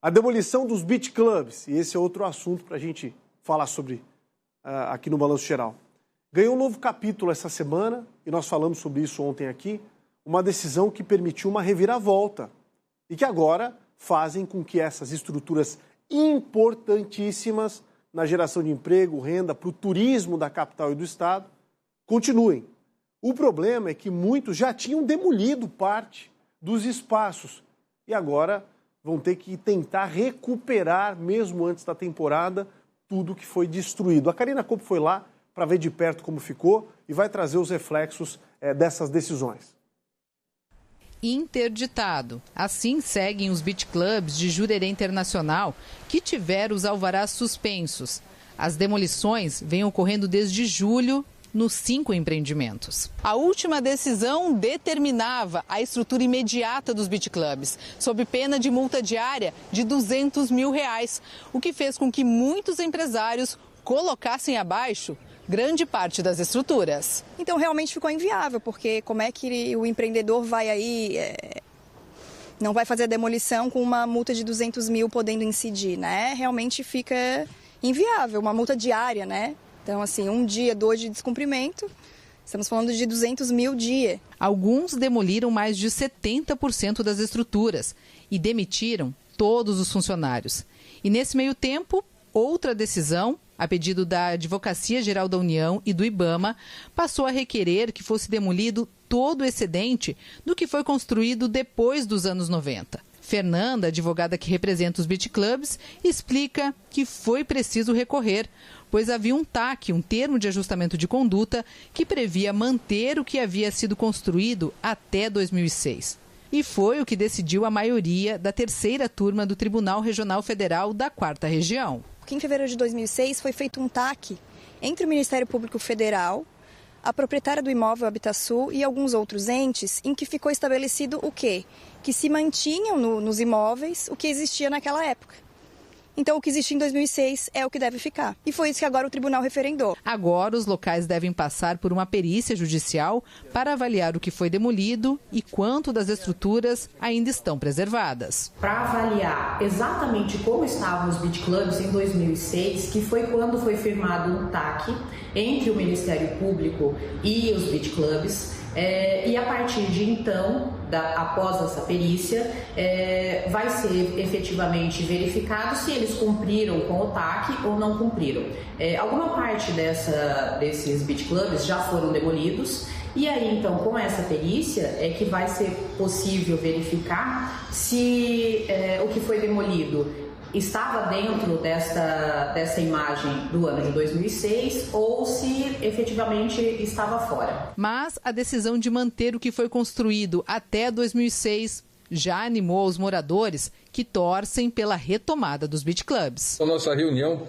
A demolição dos beach clubs, e esse é outro assunto para a gente falar sobre aqui no Balanço Geral. Ganhou um novo capítulo essa semana, e nós falamos sobre isso ontem aqui, uma decisão que permitiu uma reviravolta e que agora fazem com que essas estruturas importantíssimas na geração de emprego, renda, para o turismo da capital e do estado, continuem. O problema é que muitos já tinham demolido parte dos espaços e agora vão ter que tentar recuperar, mesmo antes da temporada, tudo que foi destruído. A Karina Copo foi lá para ver de perto como ficou e vai trazer os reflexos dessas decisões. Interditado. Assim seguem os beach clubs de Jurerê Internacional, que tiveram os alvarás suspensos. As demolições vêm ocorrendo desde julho nos 5 empreendimentos. A última decisão determinava a estrutura imediata dos beach clubs, sob pena de multa diária de R$200 mil, o que fez com que muitos empresários colocassem abaixo grande parte das estruturas. Então realmente ficou inviável, porque como é que o empreendedor vai aí, não vai fazer a demolição com uma multa de R$200 mil podendo incidir, né? Realmente fica inviável, uma multa diária, né? Então, assim, 1 dia, 2 de descumprimento, estamos falando de R$200 mil dia. Alguns demoliram mais de 70% das estruturas e demitiram todos os funcionários. E nesse meio tempo, outra decisão, a pedido da Advocacia Geral da União e do IBAMA, passou a requerer que fosse demolido todo o excedente do que foi construído depois dos anos 90. Fernanda, advogada que representa os beach clubs, explica que foi preciso recorrer, pois havia um TAC, um termo de ajustamento de conduta, que previa manter o que havia sido construído até 2006. E foi o que decidiu a maioria da 3ª turma do Tribunal Regional Federal da 4ª Região. Em fevereiro de 2006 foi feito um TAC entre o Ministério Público Federal, a proprietária do imóvel Habitasul e alguns outros entes, em que ficou estabelecido o quê? Que se mantinham nos imóveis o que existia naquela época. Então, o que existia em 2006 é o que deve ficar. E foi isso que agora o tribunal referendou. Agora, os locais devem passar por uma perícia judicial para avaliar o que foi demolido e quanto das estruturas ainda estão preservadas. Para avaliar exatamente como estavam os beach clubs em 2006, que foi quando foi firmado um TAC entre o Ministério Público e os beach clubs, e a partir de então, após essa perícia, vai ser efetivamente verificado se eles cumpriram com o TAC ou não cumpriram. Alguma parte desses beach clubs já foram demolidos e aí então com essa perícia é que vai ser possível verificar se o que foi demolido estava dentro dessa imagem do ano de 2006 ou se efetivamente estava fora. Mas a decisão de manter o que foi construído até 2006 já animou os moradores que torcem pela retomada dos beach clubs. A nossa reunião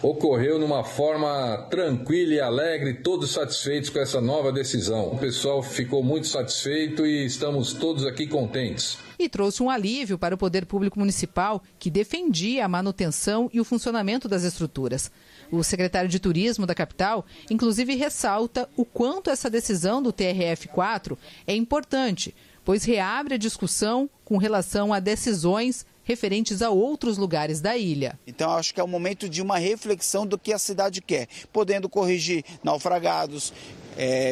ocorreu numa forma tranquila e alegre, todos satisfeitos com essa nova decisão. O pessoal ficou muito satisfeito e estamos todos aqui contentes. E trouxe um alívio para o poder público municipal, que defendia a manutenção e o funcionamento das estruturas. O secretário de Turismo da capital, inclusive, ressalta o quanto essa decisão do TRF4 é importante, pois reabre a discussão com relação a decisões referentes a outros lugares da ilha. Então, acho que é o momento de uma reflexão do que a cidade quer, podendo corrigir naufragados,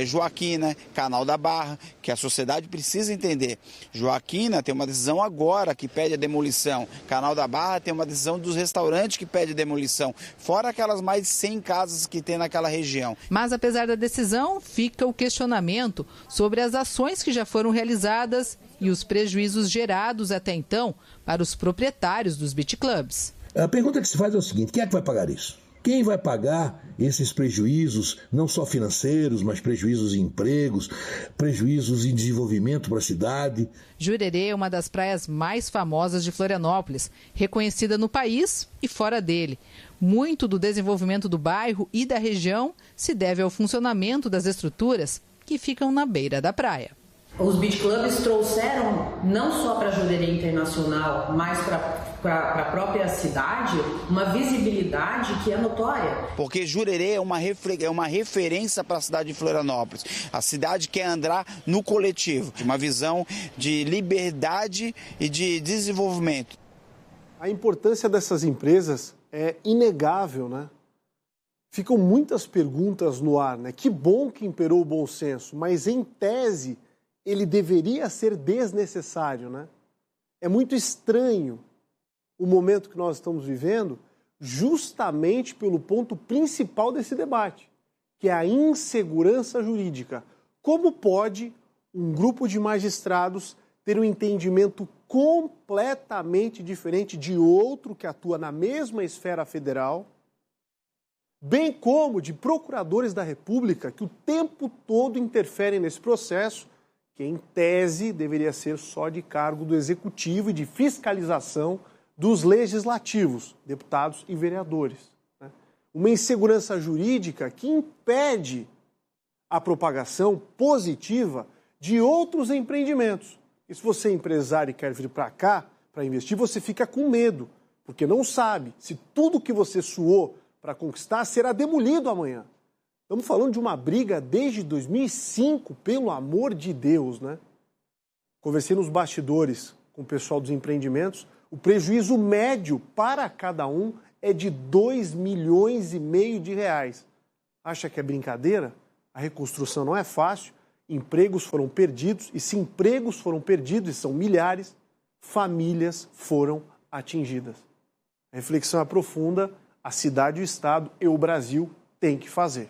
Joaquina, Canal da Barra, que a sociedade precisa entender. Joaquina tem uma decisão agora que pede a demolição. Canal da Barra tem uma decisão dos restaurantes que pede a demolição. Fora aquelas mais de 100 casas que tem naquela região. Mas apesar da decisão, fica o questionamento sobre as ações que já foram realizadas e os prejuízos gerados até então para os proprietários dos beach clubs. A pergunta que se faz é o seguinte: quem é que vai pagar isso? Quem vai pagar esses prejuízos, não só financeiros, mas prejuízos em empregos, prejuízos em desenvolvimento para a cidade? Jurerê é uma das praias mais famosas de Florianópolis, reconhecida no país e fora dele. Muito do desenvolvimento do bairro e da região se deve ao funcionamento das estruturas que ficam na beira da praia. Os beach clubs trouxeram, não só para a Jurerê Internacional, mas para a própria cidade, uma visibilidade que é notória. Porque Jurerê é uma referência para a cidade de Florianópolis. A cidade quer andar no coletivo, uma visão de liberdade e de desenvolvimento. A importância dessas empresas é inegável, né? Ficam muitas perguntas no ar, né? Que bom que imperou o bom senso, mas em tese ele deveria ser desnecessário, né? É muito estranho o momento que nós estamos vivendo, justamente pelo ponto principal desse debate, que é a insegurança jurídica. Como pode um grupo de magistrados ter um entendimento completamente diferente de outro que atua na mesma esfera federal, bem como de procuradores da República que o tempo todo interferem nesse processo, que em tese deveria ser só de cargo do Executivo e de fiscalização dos legislativos, deputados e vereadores. Né? Uma insegurança jurídica que impede a propagação positiva de outros empreendimentos. E se você é empresário e quer vir para cá para investir, você fica com medo, porque não sabe se tudo que você suou para conquistar será demolido amanhã. Estamos falando de uma briga desde 2005, pelo amor de Deus, né? Conversei nos bastidores com o pessoal dos empreendimentos, o prejuízo médio para cada um é de 2,5 milhões de reais. Acha que é brincadeira? A reconstrução não é fácil, empregos foram perdidos, e se empregos foram perdidos, e são milhares, famílias foram atingidas. A reflexão é profunda, a cidade, o Estado e o Brasil têm que fazer.